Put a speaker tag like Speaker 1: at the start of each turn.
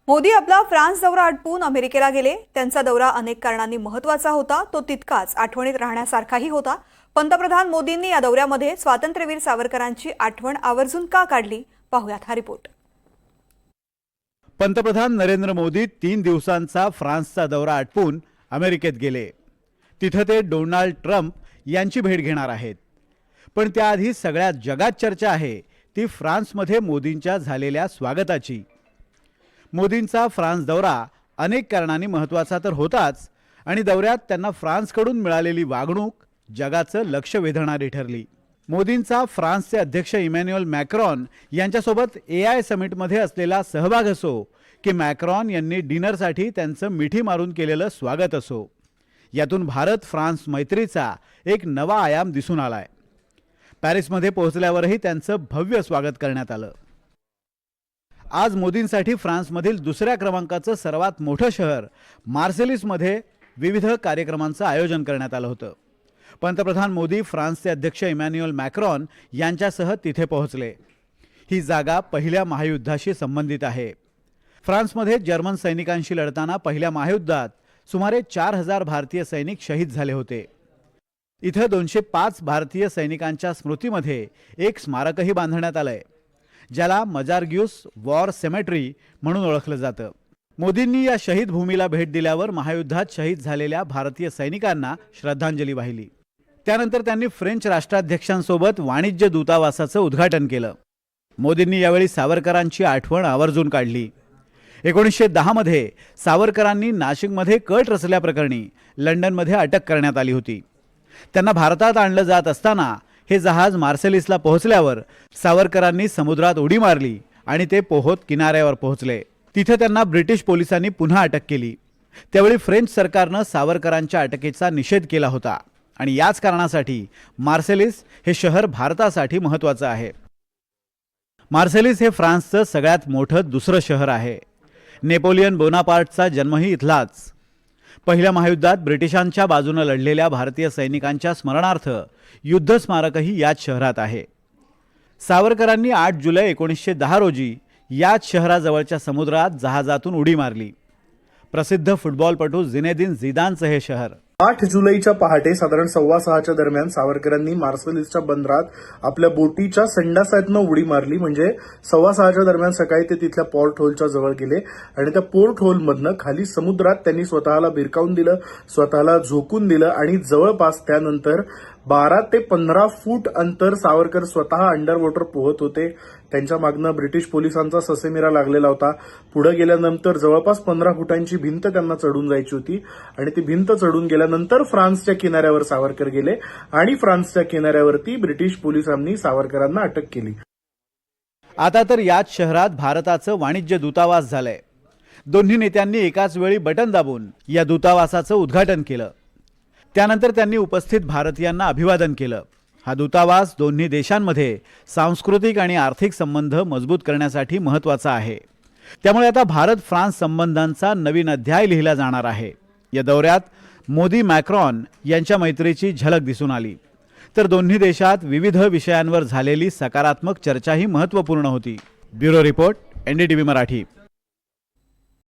Speaker 1: मोदी आपला फ्रान्स दौरा आटपून अमेरिकेला गेले। त्यांचा दौरा अनेक कारणांनी महत्त्वाचा होता, तो तितकाच आठवणीत राहण्यासारखाही होता। पंतप्रधान मोदींनी या दौऱ्यामध्ये स्वातंत्र्यवीर सावरकरांची आठवण आवर्जून का काढली, पाहूयात हा रिपोर्ट।
Speaker 2: पंतप्रधान नरेंद्र मोदी 3 दिवसांचा फ्रान्सचा दौरा आटपून अमेरिकेत गेले। तिथे ते डोनाल्ड ट्रम्प यांची भेट घेणार आहेत। पण त्याआधी सगळ्या जगात चर्चा आहे ती फ्रान्समध्ये मोदींच्या झालेल्या स्वागताची। मोदींचा फ्रान्स दौरा अनेक कारणांनी महत्त्वाचा तर होताच, आणि दौऱ्यात त्यांना फ्रान्सकडून मिळालेली वागणूक जगाचं लक्ष वेधणारी ठरली। मोदींचा फ्रान्सचे अध्यक्ष इमॅन्युअल मॅक्रॉन यांच्यासोबत AI समिटमध्ये असलेला सहभाग असो, की मॅक्रॉन यांनी डिनरसाठी त्यांचं मिठी मारून केलेलं स्वागत असो, यातून भारत फ्रान्स मैत्रीचा एक नवा आयाम दिसून आलाय। पॅरिसमध्ये पोहोचल्यावरही त्यांचं भव्य स्वागत करण्यात आलं। आज मोदींसाठी फ्रान्समधील दुसऱ्या क्रमांकाचं सर्वात मोठं शहर मार्सेलिसमध्ये विविध कार्यक्रमांचं आयोजन करण्यात आलं होतं। पंतप्रधान मोदी फ्रान्सचे अध्यक्ष इमॅन्युअल मॅक्रॉन यांच्यासह तिथे पोहोचले। ही जागा पहिल्या महायुद्धाशी संबंधित आहे। फ्रान्समध्ये जर्मन सैनिकांशी लढताना पहिल्या महायुद्धात सुमारे 4000 भारतीय सैनिक शहीद झाले होते। इथं 205 भारतीय सैनिकांच्या स्मृतीमध्ये एक स्मारकही बांधण्यात आलंय, ज्याला मजारग्यूस वॉर सेमेट्री म्हणून ओळखलं जातं। मोदींनी या शहीद भूमीला भेट दिल्यावर महायुद्धात शहीद झालेल्या भारतीय सैनिकांना श्रद्धांजली वाहिली। त्यानंतर त्यांनी फ्रेंच राष्ट्राध्यक्षांसोबत वाणिज्य दूतावासाचं उद्घाटन केलं। मोदींनी यावेळी सावरकरांची आठवण आवर्जून काढली। 1910 मध्ये सावरकरांनी नाशिकमध्ये कट रचल्याप्रकरणी लंडनमध्ये अटक करण्यात आली होती। त्यांना भारतात आणलं जात असताना हे जहाज मार्सेलिसला पोहोचल्यावर सावरकरांनी समुद्रात उडी मारली आणि ते पोहत किनाऱ्यावर पोहोचले। तिथे त्यांना ब्रिटिश पोलिसांनी पुन्हा अटक केली। त्यावेळी फ्रेंच सरकारनं सावरकरांच्या अटकेचा निषेध केला होता, आणि याच कारणासाठी मार्सेलिस हे शहर भारतासाठी महत्त्वाचं आहे। मार्सेलिस हे फ्रान्सचं सगळ्यात मोठं दुसरं शहर आहे। नेपोलियन बोनापार्टचा जन्मही इथलाच। पहिल्या महायुद्धात ब्रिटिशांच्या बाजूने लढलेल्या भारतीय सैनिकांच्या स्मरणार्थ युद्ध स्मारकही याच शहरात आहे। सावरकरांनी 8 जुलै 1910 रोजी याच शहराजवळच्या समुद्रात जहाजातून उडी मारली। प्रसिद्ध फुटबॉलपटू झिनेदिन झिदानचं हे शहर।
Speaker 3: 8 जुलैच्या पहाटे साधारण 6:15च्या दरम्यान सावरकरांनी मार्सेलिसच्या बंदरात आपल्या बोटीच्या संडासातनं उडी मारली। म्हणजे 6:15च्या दरम्यान सकाळी ते तिथल्या पोर्ट होलच्या जवळ गेले आणि त्या पोर्ट होलमधनं खाली समुद्रात त्यांनी स्वतःला भिरकावून दिलं, स्वतःला झोकून दिलं, आणि जवळपास त्यानंतर 12 ते 15 फूट अंतर सावरकर स्वतः अंडर वॉटर पोहत होते। त्यांच्या मागनं ब्रिटिश पोलिसांचा ससेमिरा लागलेला होता। पुढे गेल्यानंतर जवळपास 15 फुटांची भिंत त्यांना चढून जायची होती, आणि ती भिंत चढून गेल्यानंतर फ्रान्सच्या किनाऱ्यावर सावरकर गेले, आणि फ्रान्सच्या किनाऱ्यावरती ब्रिटिश पोलिसांनी सावरकरांना अटक केली।
Speaker 2: आता तर याच शहरात भारताचं वाणिज्य दूतावास झालंय। दोन्ही नेत्यांनी एकाच वेळी बटन दाबून या दूतावासाचं उद्घाटन केलं। त्यानंतर त्यांनी उपस्थित भारतीयांना अभिवादन केलं। हा दूतावास दोन्ही देशांमध्ये सांस्कृतिक आणि आर्थिक संबंध मजबूत करण्यासाठी महत्त्वाचा आहे। त्यामुळे आता भारत फ्रान्स संबंधांचा नवीन अध्याय लिहिला जाणार आहे। या दौऱ्यात मोदी मॅक्रॉन यांच्या मैत्रीची झलक दिसून आली, तर दोन्ही देशात विविध विषयांवर झालेली सकारात्मक चर्चाही महत्त्वपूर्ण होती। Bureau report, NDTV Marathi.